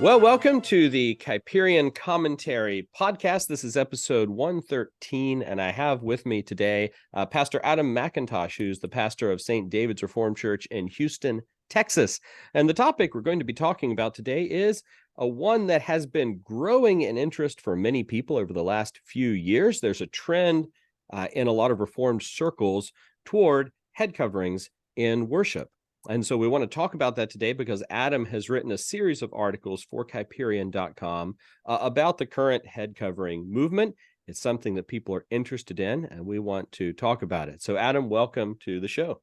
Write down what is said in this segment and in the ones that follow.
Well, welcome to the Kuyperian Commentary Podcast. This is episode 113, and I have with me today Pastor Adam McIntosh, who's the pastor of St. David's Reformed Church in Houston, Texas. And the topic we're going to be talking about today is one that has been growing in interest for many people over the last few years. There's a trend in a lot of Reformed circles toward head coverings in worship. And so we want to talk about that today because Adam has written a series of articles for Kuyperian.com about the current head covering movement. It's something that people are interested in, and we want to talk about it. So Adam, welcome to the show.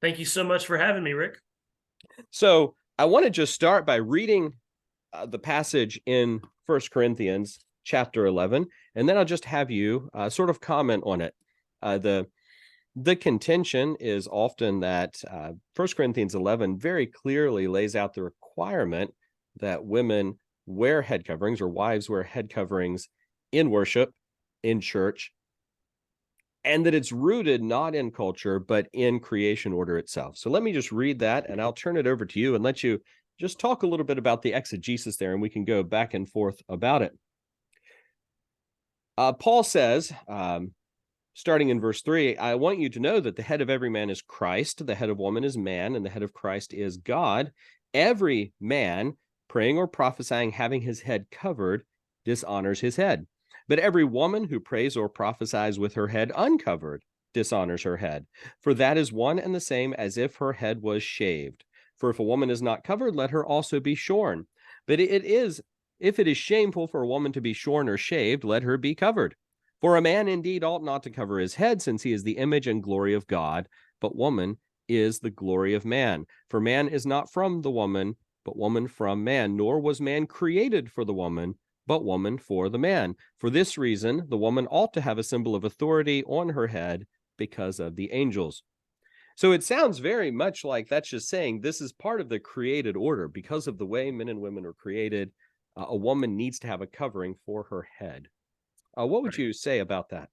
Thank you so much for having me, Rick. So I want to just start by reading the passage in 1 Corinthians chapter 11, and then I'll just have you sort of comment on it. The contention is often that 1 Corinthians 11 very clearly lays out the requirement that women wear head coverings or wives wear head coverings in worship, in church, and that it's rooted not in culture, but in creation order itself. So let me just read that, and I'll turn it over to you and let you just talk a little bit about the exegesis there, and we can go back and forth about it. Paul says, starting in verse 3, I want you to know that the head of every man is Christ, the head of woman is man, and the head of Christ is God. Every man praying or prophesying, having his head covered, dishonors his head. But every woman who prays or prophesies with her head uncovered dishonors her head. For that is one and the same as if her head was shaved. For if a woman is not covered, let her also be shorn. But if it is shameful for a woman to be shorn or shaved, let her be covered. For a man indeed ought not to cover his head, since he is the image and glory of God, but woman is the glory of man. For man is not from the woman, but woman from man, nor was man created for the woman, but woman for the man. For this reason, the woman ought to have a symbol of authority on her head because of the angels. So it sounds very much like that's just saying this is part of the created order. Because of the way men and women are created, a woman needs to have a covering for her head. What would you say about that?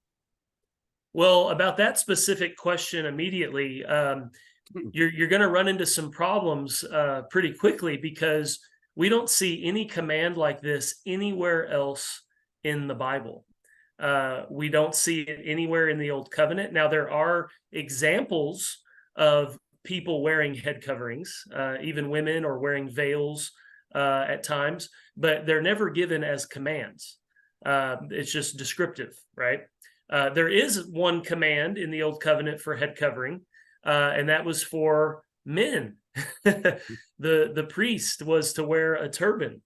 Well, about that specific question immediately, you're going to run into some problems pretty quickly because we don't see any command like this anywhere else in the Bible. We don't see it anywhere in the Old Covenant. Now, there are examples of people wearing head coverings, even women, or wearing veils at times, but they're never given as commands. It's just descriptive, right? There is one command in the Old Covenant for head covering, and that was for men. The priest was to wear a turban.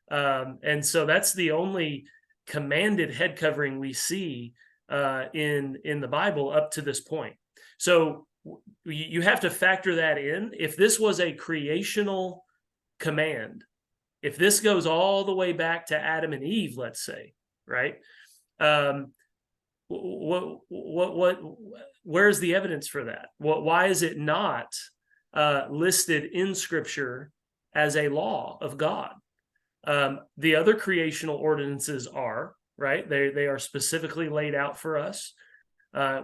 And so that's the only commanded head covering we see in the Bible up to this point. So you have to factor that in. If this was a creational command, if this goes all the way back to Adam and Eve, let's say, right? Where's the evidence for that? Why is it not listed in Scripture as a law of God? The other creational ordinances are, right? They are specifically laid out for us.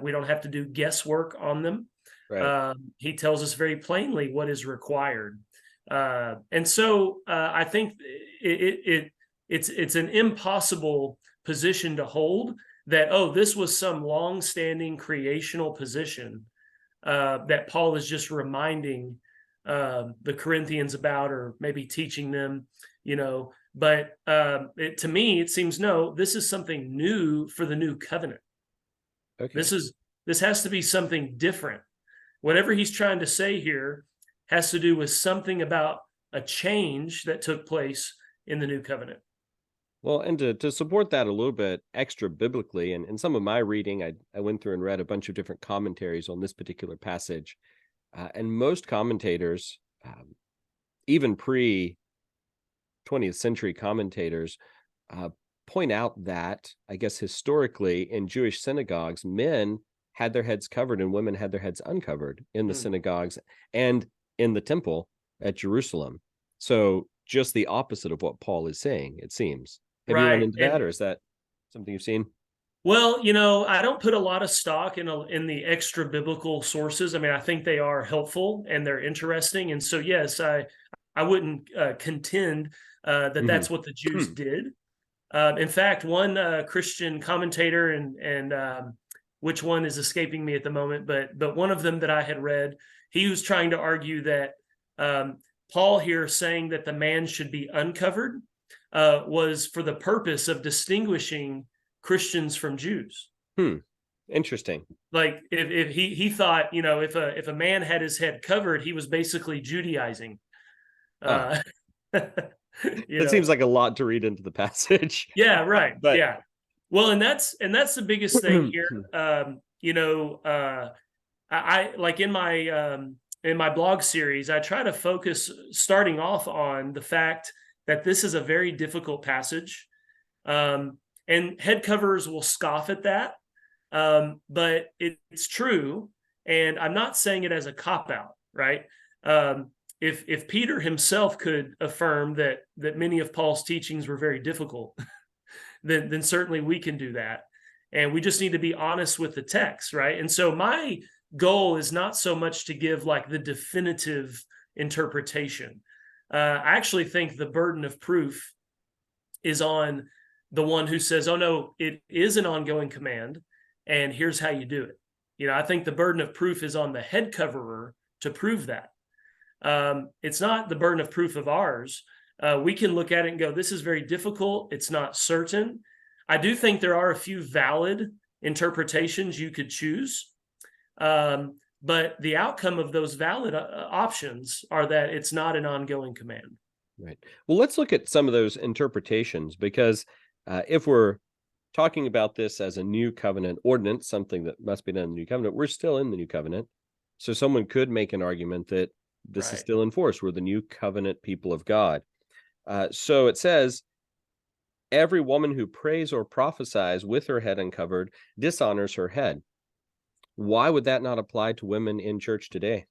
We don't have to do guesswork on them. Right. He tells us very plainly what is required. And so I think it's an impossible position to hold that, this was some long-standing creational position that Paul is just reminding the Corinthians about, or maybe teaching them, but to me, it seems, no, this is something new for the new covenant. Okay. This has to be something different. Whatever he's trying to say here has to do with something about a change that took place in the new covenant. Well, and to support that a little bit extra biblically, and in some of my reading, I went through and read a bunch of different commentaries on this particular passage. And most commentators, even pre-20th century commentators, point out that, I guess, historically in Jewish synagogues, men had their heads covered and women had their heads uncovered in the synagogues and in the temple at Jerusalem. So just the opposite of what Paul is saying, it seems. Have you run into that, or is that something you've seen? Well, I don't put a lot of stock in the extra biblical sources. I mean, I think they are helpful and they're interesting. And so, yes, I contend that that's what the Jews did. In fact, one Christian commentator, and which one is escaping me at the moment, but one of them that I had read, he was trying to argue that Paul here saying that the man should be uncovered was for the purpose of distinguishing Christians from Jews. Interesting. Like if he thought, if a man had his head covered, he was basically Judaizing. It seems like a lot to read into the passage. Yeah, right. But yeah. Well, and that's the biggest thing here. I like in my blog series, I try to focus starting off on the fact that this is a very difficult passage. And head coverers will scoff at that. But it's true. And I'm not saying it as a cop-out, right? If Peter himself could affirm that many of Paul's teachings were very difficult, then certainly we can do that. And we just need to be honest with the text, right? And so my goal is not so much to give like the definitive interpretation. I actually think the burden of proof is on the one who says, oh no, it is an ongoing command, and here's how you do it. I think the burden of proof is on the head coverer to prove that. It's not the burden of proof of ours. We can look at it and go, this is very difficult. It's not certain. I do think there are a few valid interpretations you could choose. But the outcome of those valid options are that it's not an ongoing command. Right. Well, let's look at some of those interpretations, because if we're talking about this as a new covenant ordinance, something that must be done in the new covenant, we're still in the new covenant. So someone could make an argument that this is still in force. We're the new covenant people of God. So it says, every woman who prays or prophesies with her head uncovered dishonors her head. Why would that not apply to women in church today?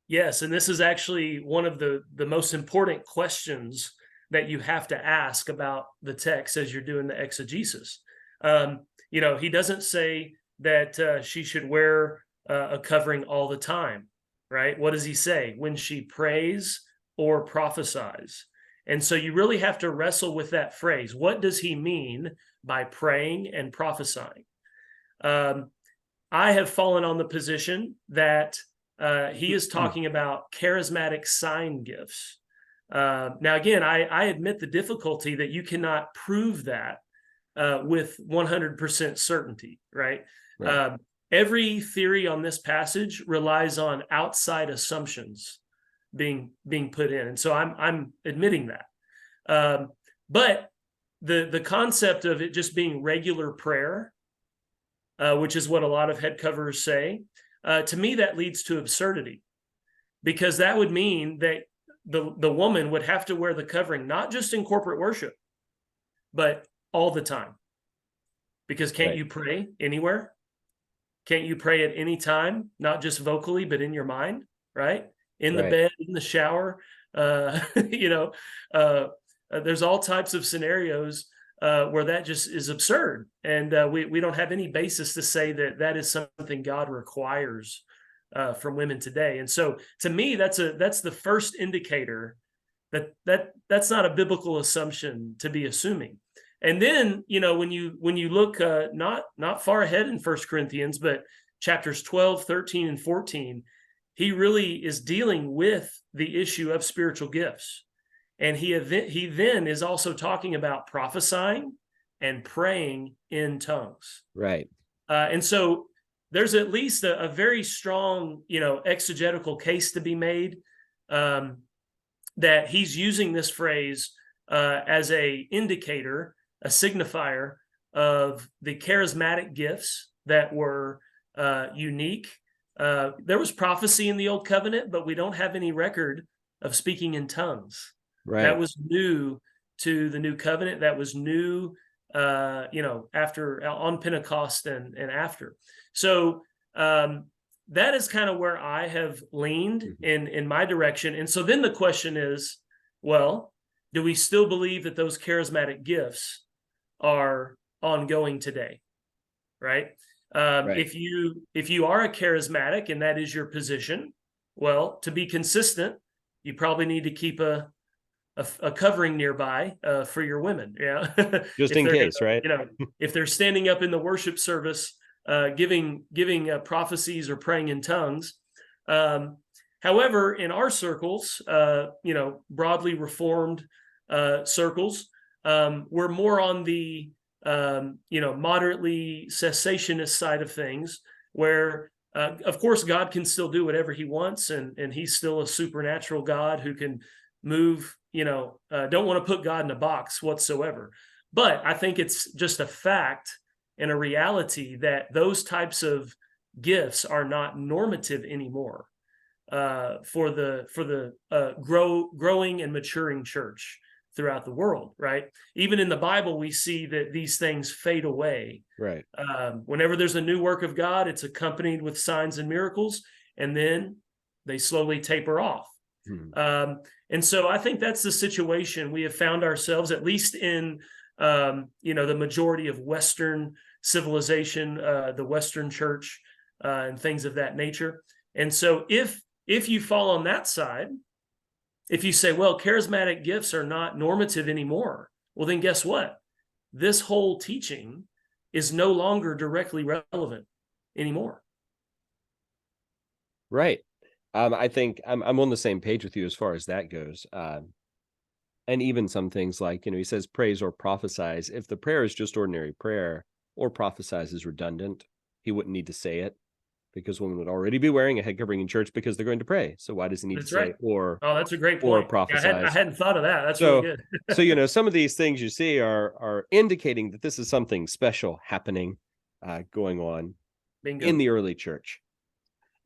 Yes, and this is actually one of the most important questions that you have to ask about the text as you're doing the exegesis. He doesn't say that she should wear a covering all the time, right? What does he say? When she prays or prophesies. And so you really have to wrestle with that phrase. What does he mean by praying and prophesying? I have fallen on the position that he is talking about charismatic sign gifts. Now, again, I admit the difficulty that you cannot prove that with 100% certainty, right? Every theory on this passage relies on outside assumptions being put in, and so I'm admitting that. But the concept of it just being regular prayer, which is what a lot of head coverers say, to me that leads to absurdity, because that would mean that the woman would have to wear the covering not just in corporate worship, but all the time. Because can't you pray anywhere? Can't you pray at any time, not just vocally, but in your mind, right? In the bed, in the shower, there's all types of scenarios where that just is absurd. And we don't have any basis to say that is something God requires from women today. And so to me, that's the first indicator that's not a biblical assumption to be assuming. And then, when you look not far ahead in 1 Corinthians, but chapters 12, 13, and 14, he really is dealing with the issue of spiritual gifts. And he then is also talking about prophesying and praying in tongues. Right. And so there's at least a very strong, exegetical case to be made that he's using this phrase as a indicator, a signifier of the charismatic gifts that were unique. There was prophecy in the Old Covenant, but we don't have any record of speaking in tongues. Right. That was new to the New Covenant. That was new, after on Pentecost and after. So that is kind of where I have leaned in my direction. And so then the question is, well, do we still believe that those charismatic gifts are ongoing today? Right? If you are a charismatic and that is your position, well, to be consistent, you probably need to keep a covering nearby for your women. Yeah. Just If in they're case, gonna, right? if they're standing up in the worship service, giving prophecies or praying in tongues. However, in our circles, broadly reformed circles, we're more on the moderately cessationist side of things, where of course God can still do whatever he wants, and he's still a supernatural God who can move. Don't want to put God in a box whatsoever. But I think it's just a fact and a reality that those types of gifts are not normative anymore for the growing and maturing church throughout the world, right? Even in the Bible, we see that these things fade away. Right. Whenever there's a new work of God, it's accompanied with signs and miracles, and then they slowly taper off. And so I think that's the situation we have found ourselves, at least in the majority of Western civilization, the Western church, and things of that nature. And so if you fall on that side, if you say, well, charismatic gifts are not normative anymore, well, then guess what? This whole teaching is no longer directly relevant anymore. Right. I think I'm on the same page with you as far as that goes. And even some things like, he says prays or prophesies. If the prayer is just ordinary prayer, or prophesies is redundant, he wouldn't need to say it, because women would already be wearing a head covering in church because they're going to pray. So why does he need to say or? Oh, that's a great point. Or prophesize. I hadn't thought of that. That's really good. So some of these things you see are indicating that this is something special happening, going on Bingo. in the early church.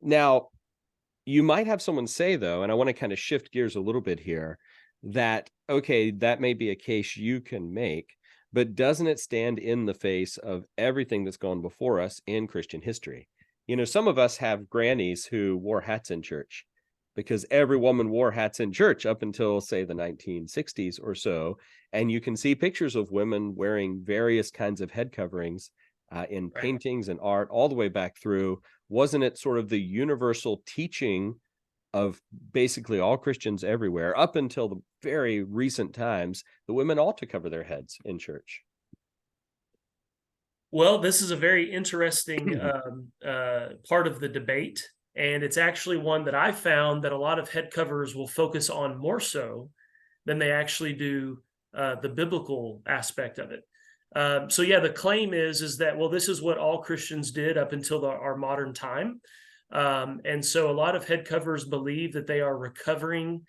Now, you might have someone say, though, and I want to kind of shift gears a little bit here, that, okay, that may be a case you can make, but doesn't it stand in the face of everything that's gone before us in Christian history? Some of us have grannies who wore hats in church, because every woman wore hats in church up until, say, the 1960s or so. And you can see pictures of women wearing various kinds of head coverings in paintings and art all the way back through. Wasn't it sort of the universal teaching of basically all Christians everywhere up until the very recent times that women ought to cover their heads in church? Well, this is a very interesting part of the debate, and it's actually one that I found that a lot of head coverers will focus on more so than they actually do the biblical aspect of it. So yeah, the claim is that, well, this is what all Christians did up until our modern time. And so a lot of head coverers believe that they are recovering,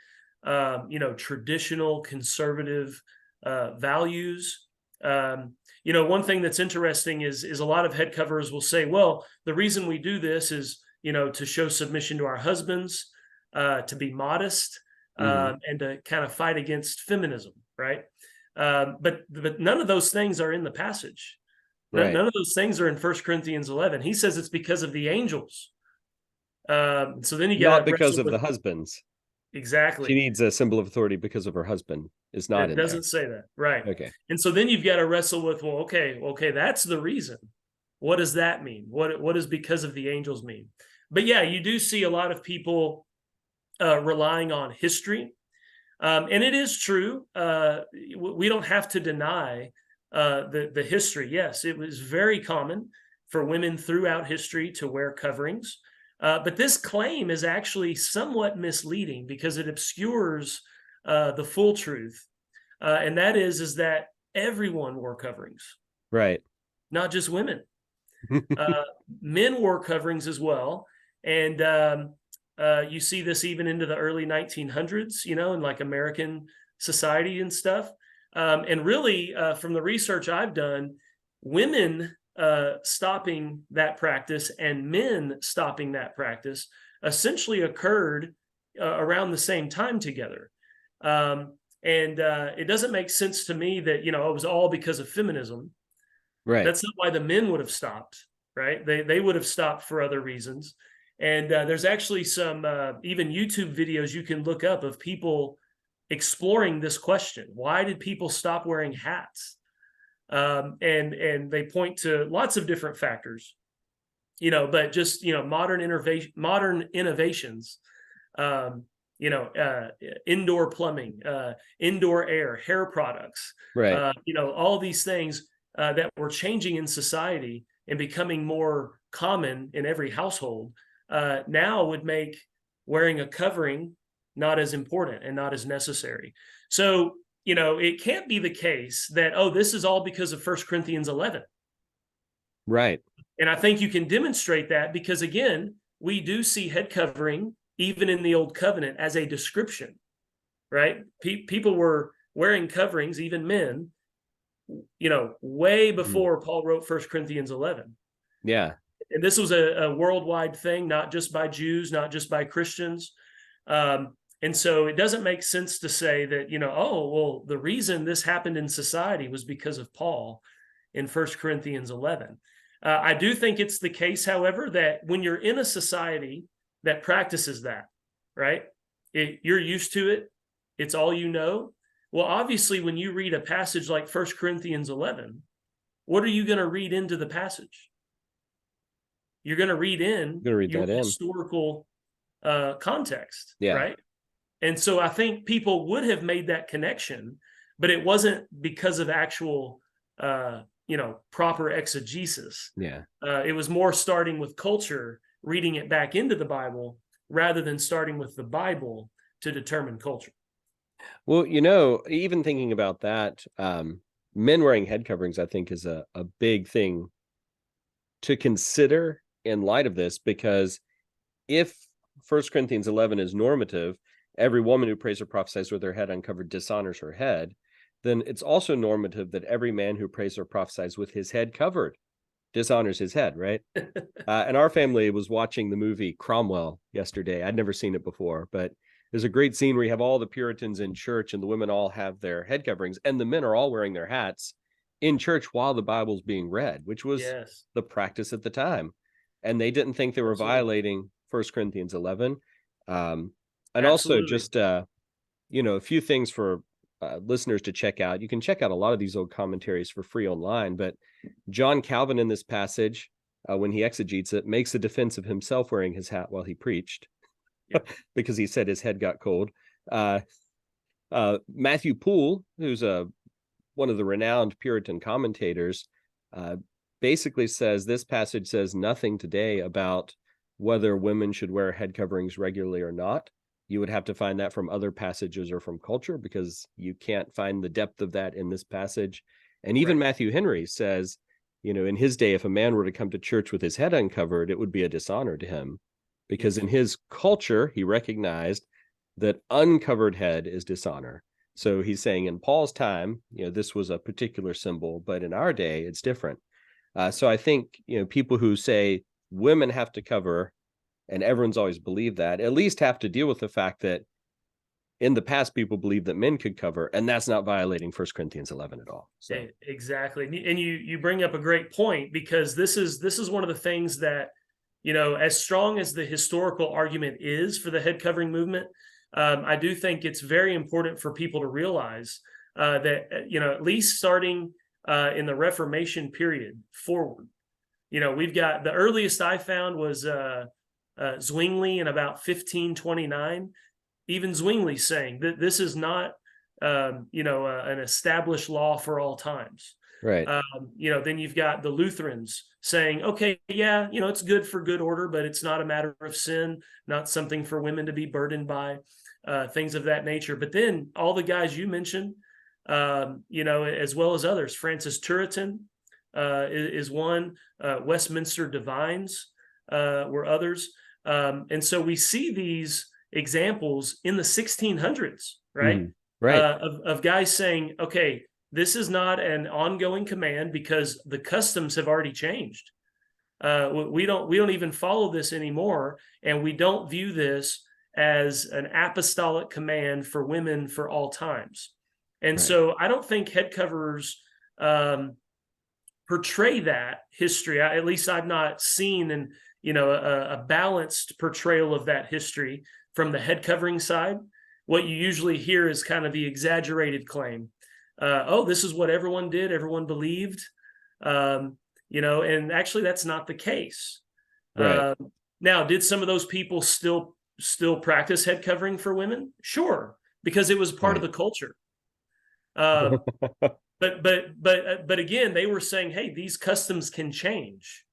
traditional conservative values. One thing that's interesting is a lot of head coverers will say, well, the reason we do this is, to show submission to our husbands, to be modest, and to kind of fight against feminism, right? But none of those things are in the passage. Right. None of those things are in 1 Corinthians 11. He says it's because of the angels. So then you got not because of the husbands. Exactly. She needs a symbol of authority because of her husband. Is not. It doesn't say that, right? Okay. And so then you've got to wrestle with, well, okay, that's the reason. What does that mean? What does because of the angels mean? But yeah, you do see a lot of people relying on history. And it is true. We don't have to deny the history. Yes, it was very common for women throughout history to wear coverings. But this claim is actually somewhat misleading because it obscures the full truth. And that is that everyone wore coverings. Right. Not just women. Men wore coverings as well. And you see this even into the early 1900s, in like American society and stuff. And really, from the research I've done, women stopping that practice and men stopping that practice essentially occurred around the same time together. And it doesn't make sense to me that, it was all because of feminism. Right. That's not why the men would have stopped, right? They would have stopped for other reasons. And there's actually some even YouTube videos you can look up of people exploring this question. Why did people stop wearing hats? And they point to lots of different factors, but just, modern innovations indoor plumbing, indoor air, hair products, Right. all these things that were changing in society and becoming more common in every household, now would make wearing a covering not as important and not as necessary. So, it can't be the case that, oh, this is all because of 1 Corinthians 11. Right. And I think you can demonstrate that because, again, we do see head covering even in the Old Covenant as a description, right? People were wearing coverings, even men, way before Paul wrote 1 Corinthians 11. Yeah. And this was a worldwide thing, not just by Jews, not just by Christians. And so it doesn't make sense to say that, oh, well, the reason this happened in society was because of Paul in 1 Corinthians 11. I do think it's the case, however, that when you're in a society that practices that, right? You're used to it. It's all you know. Well, obviously, when you read a passage like 1 Corinthians 11, what are you going to read into the passage? You're going to read in your historical context, right? And so I think people would have made that connection, but it wasn't because of actual, proper exegesis. Yeah. It was more starting with culture, reading it back into the Bible, rather than starting with the Bible to determine culture. Well, even thinking about that, men wearing head coverings, I think, is a big thing to consider in light of this, because if 1 Corinthians 11 is normative, every woman who prays or prophesies with her head uncovered dishonors her head, then it's also normative that every man who prays or prophesies with his head covered dishonors his head, right? And our family was watching the movie Cromwell yesterday. I'd never seen it before, but there's a great scene where you have all the Puritans in church and the women all have their head coverings and the men are all wearing their hats in church while the Bible's being read, which was the practice at the time. And they didn't think they were violating 1 Corinthians 11. And also just, a few things for listeners to check out. You can check out a lot of these old commentaries for free online, but John Calvin in this passage, when he exegetes it, makes a defense of himself wearing his hat while he preached because he said his head got cold. Matthew Poole, who's one of the renowned Puritan commentators, basically says this passage says nothing today about whether women should wear head coverings regularly or not. You would have to find that from other passages or from culture, because you can't find the depth of that in this passage. And even Matthew Henry says, in his day, if a man were to come to church with his head uncovered, it would be a dishonor to him, because in his culture, he recognized that uncovered head is dishonor. So he's saying in Paul's time, this was a particular symbol, but in our day, it's different. So I think, people who say women have to cover, and everyone's always believed that, at least have to deal with the fact that in the past, people believed that men could cover, and that's not violating 1 Corinthians 11 at all. So. Exactly. And you bring up a great point, because this is one of the things that, as strong as the historical argument is for the head covering movement, I do think it's very important for people to realize that, at least starting in the Reformation period forward, we've got the earliest I found was Zwingli in about 1529. Even Zwingli saying that this is not, an established law for all times. Right. Then you've got the Lutherans saying, okay, it's good for good order, but it's not a matter of sin, not something for women to be burdened by, things of that nature. But then all the guys you mentioned, as well as others, Francis Turretin is one, Westminster Divines were others. And so we see these examples in the 1600s, right? Of guys saying, okay, this is not an ongoing command because the customs have already changed. We don't even follow this anymore, and we don't view this as an apostolic command for women for all times. And so I don't think head coverers portray that history. At least I've not seen a balanced portrayal of that history from the head covering side. What you usually hear is kind of the exaggerated claim. This is what everyone did, everyone believed, and actually that's not the case. Now, did some of those people still, still practice head covering for women? Sure, because it was part of the culture. But again, they were saying, hey, these customs can change.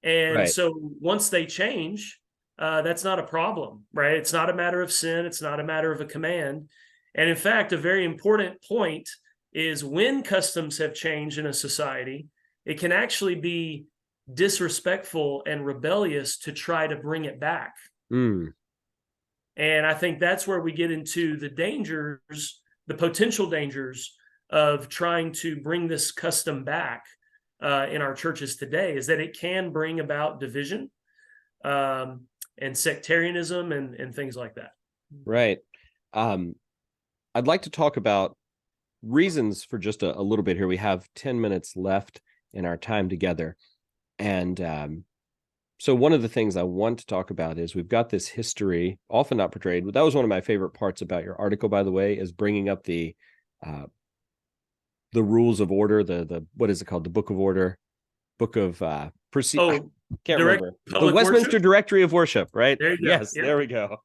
And so once they change, that's not a problem, right? It's not a matter of sin. It's not a matter of a command. And in fact, a very important point is when customs have changed in a society, it can actually be disrespectful and rebellious to try to bring it back. And I think that's where we get into the dangers, the potential dangers of trying to bring this custom back in our churches today, is that it can bring about division and sectarianism and things like that. Right. I'd like to talk about reasons for just a little bit here. We have 10 minutes left in our time together. And so one of the things I want to talk about is we've got this history, often not portrayed. That was one of my favorite parts about your article, by the way, is bringing up the rules of order, the what is it called? The Book of Order, Book of can't remember. The Westminster Worship? Directory of Worship, right? There you go. Yes, Yep. there we go.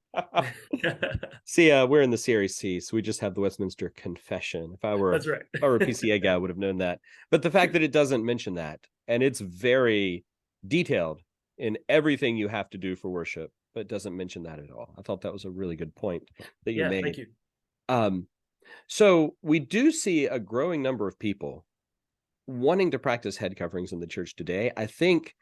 See, we're in the Series C, so we just have the Westminster Confession. That's right. If I were a PCA guy, I would have known that. But the fact that it doesn't mention that, and it's very detailed in everything you have to do for worship, but it doesn't mention that at all. I thought that was a really good point that you made. Thank you. So we do see a growing number of people wanting to practice head coverings in the church today. I think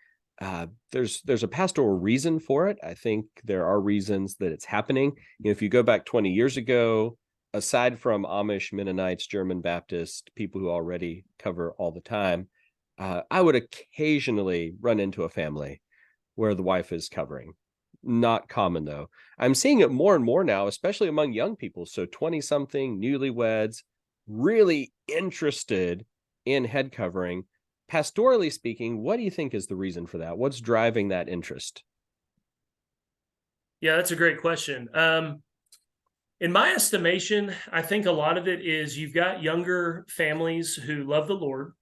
there's a pastoral reason for it. I think there are reasons that it's happening. If you go back 20 years ago, aside from Amish, Mennonites, German Baptist, people who already cover all the time, I would occasionally run into a family where the wife is covering. Not common, though. I'm seeing it more and more now, especially among young people. So 20-something, newlyweds, really interested in head covering. Pastorally speaking, what do you think is the reason for that? What's driving that interest? Yeah, that's a great question. In my estimation, I think a lot of it is you've got younger families who love the Lord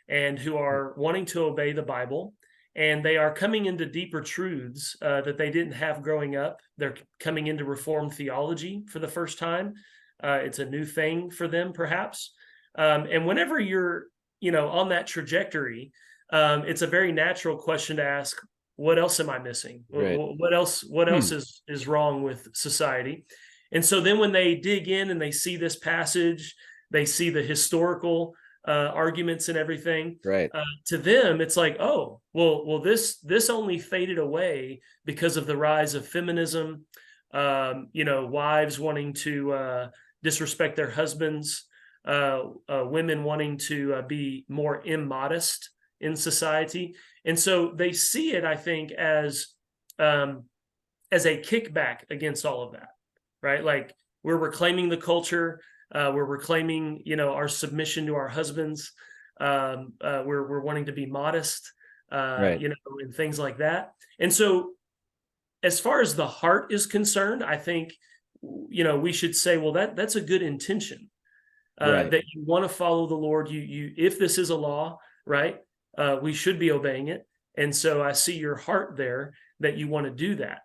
and who are wanting to obey the Bible, and they are coming into deeper truths that they didn't have growing up. They're coming into Reformed theology for the first time. It's a new thing for them, perhaps. And whenever you're, on that trajectory, it's a very natural question to ask, what else am I missing? Right. What else is wrong with society? And so then when they dig in and they see this passage, they see the historical arguments and everything, right? To them, it's like, oh, well, this only faded away because of the rise of feminism, wives wanting to disrespect their husbands, women wanting to be more immodest in society. And so they see it, I think, as a kickback against all of that, right? Like, we're reclaiming the culture. We're reclaiming, our submission to our husbands. We're wanting to be modest, right. And things like that. And so as far as the heart is concerned, I think, we should say, well, that's a good intention, right. that you want to follow the Lord. If this is a law, right, we should be obeying it. And so I see your heart there, that you want to do that.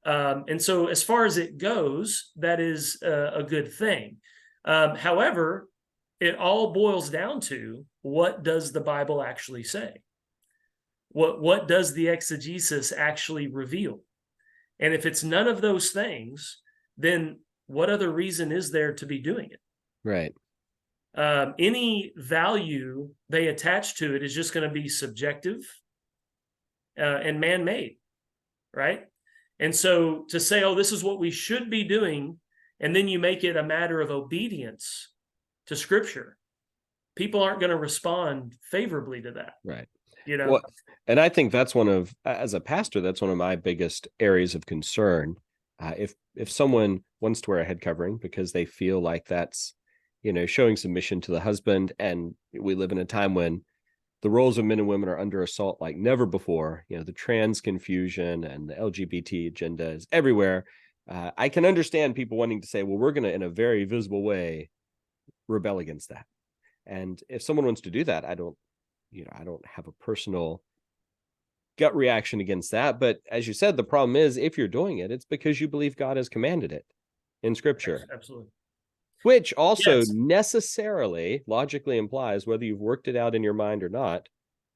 And so as far as it goes, that is a good thing. However, it all boils down to, what does the Bible actually say? What does the exegesis actually reveal? And if it's none of those things, then what other reason is there to be doing it? Right. Any value they attach to it is just going to be subjective and man-made, right? And so to say, oh, this is what we should be doing, and then you make it a matter of obedience to Scripture, people aren't going to respond favorably to that. Right. Well, and I think that's as a pastor, that's one of my biggest areas of concern. If someone wants to wear a head covering because they feel like that's, showing submission to the husband, and we live in a time when the roles of men and women are under assault like never before, the trans confusion and the LGBT agenda is everywhere. I can understand people wanting to say, well, we're going to, in a very visible way, rebel against that. And if someone wants to do that, I don't have a personal gut reaction against that. But as you said, the problem is if you're doing it, it's because you believe God has commanded it in Scripture. Absolutely. Which also necessarily, logically implies, whether you've worked it out in your mind or not,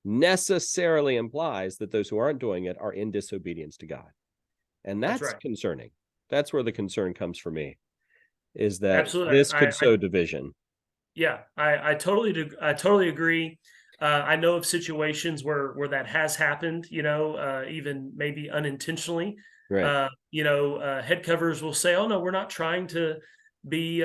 necessarily implies that those who aren't doing it are in disobedience to God. And that's concerning. That's where the concern comes for me, is that this could sow division. Yeah, I totally agree. I know of situations where that has happened, even maybe unintentionally. Right. Head covers will say, "Oh no, we're not trying to be,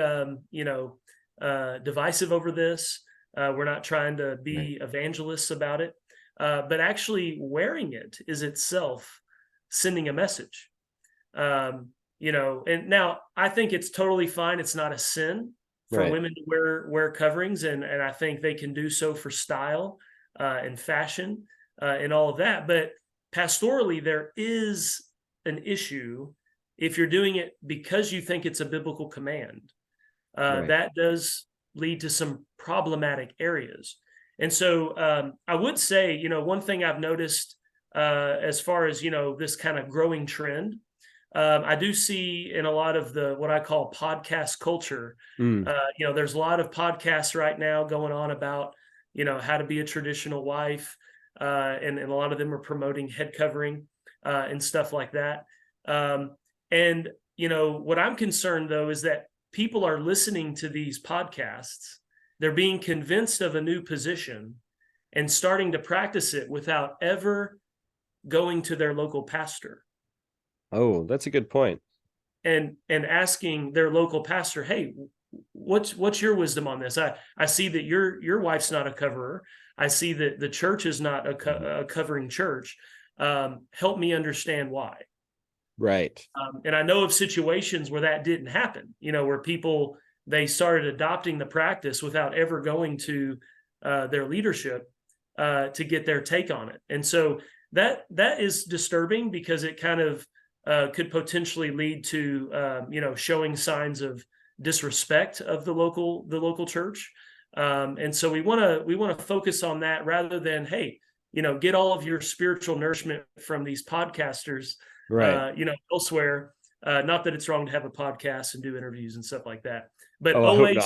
divisive over this. We're not trying to be evangelists about it." But actually wearing it is itself sending a message. And now I think it's totally fine. It's not a sin for women to wear coverings, and I think they can do so for style and fashion and all of that. But pastorally, there is an issue if you're doing it because you think it's a biblical command. That does lead to some problematic areas. And so I would say, one thing I've noticed as far as, this kind of growing trend, I do see in a lot of what I call podcast culture, there's a lot of podcasts right now going on about, how to be a traditional wife. And a lot of them are promoting head covering and stuff like that. And what I'm concerned, though, is that people are listening to these podcasts. They're being convinced of a new position and starting to practice it without ever going to their local pastor. Oh, that's a good point. And asking their local pastor, "Hey, what's your wisdom on this? I see that your wife's not a coverer. I see that the church is not a covering church. Help me understand why." Right. And I know of situations where that didn't happen, where people, they started adopting the practice without ever going to their leadership to get their take on it. And so that is disturbing because it kind of could potentially lead to, showing signs of disrespect of the local church. And so we want to focus on that rather than, hey, get all of your spiritual nourishment from these podcasters, elsewhere. Not that it's wrong to have a podcast and do interviews and stuff like that, but always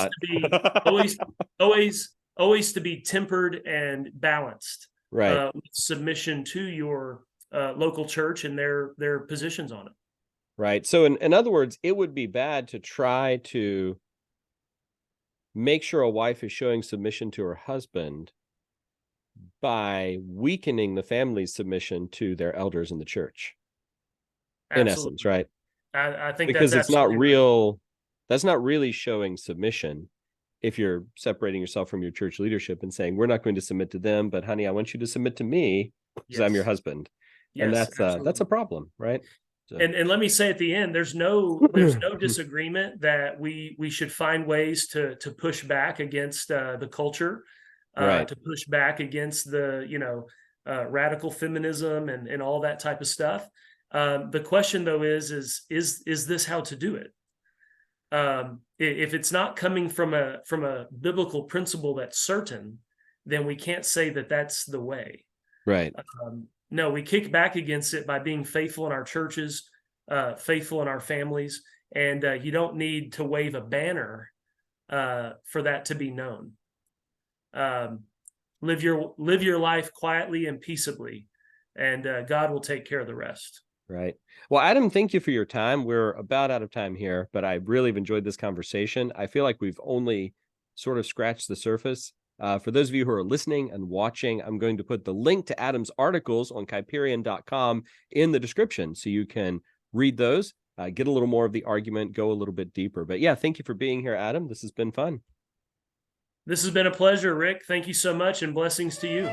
to be tempered and balanced, with submission to your local church and their positions on it. Right. So in other words, it would be bad to try to make sure a wife is showing submission to her husband by weakening the family's submission to their elders in the church. Absolutely. In essence, right? I think because it's not real. Right. That's not really showing submission if you're separating yourself from your church leadership and saying, "We're not going to submit to them, but honey, I want you to submit to me because I'm your husband." Yes, and that's a problem, right? So. And let me say at the end, there's no disagreement that we should find ways to push back against the culture, to push back against the radical feminism and all that type of stuff. The question, though, is this how to do it? If it's not coming from a biblical principle that's certain, then we can't say that that's the way. Right. No, we kick back against it by being faithful in our churches, faithful in our families, and you don't need to wave a banner for that to be known. Live your life quietly and peaceably, and God will take care of the rest. Right. Well, Adam, thank you for your time. We're about out of time here, but I really have enjoyed this conversation. I feel like we've only sort of scratched the surface. For those of you who are listening and watching, I'm going to put the link to Adam's articles on Kuyperian.com in the description so you can read those, get a little more of the argument, go a little bit deeper. But yeah, thank you for being here, Adam. This has been fun. This has been a pleasure, Rick. Thank you so much, and blessings to you.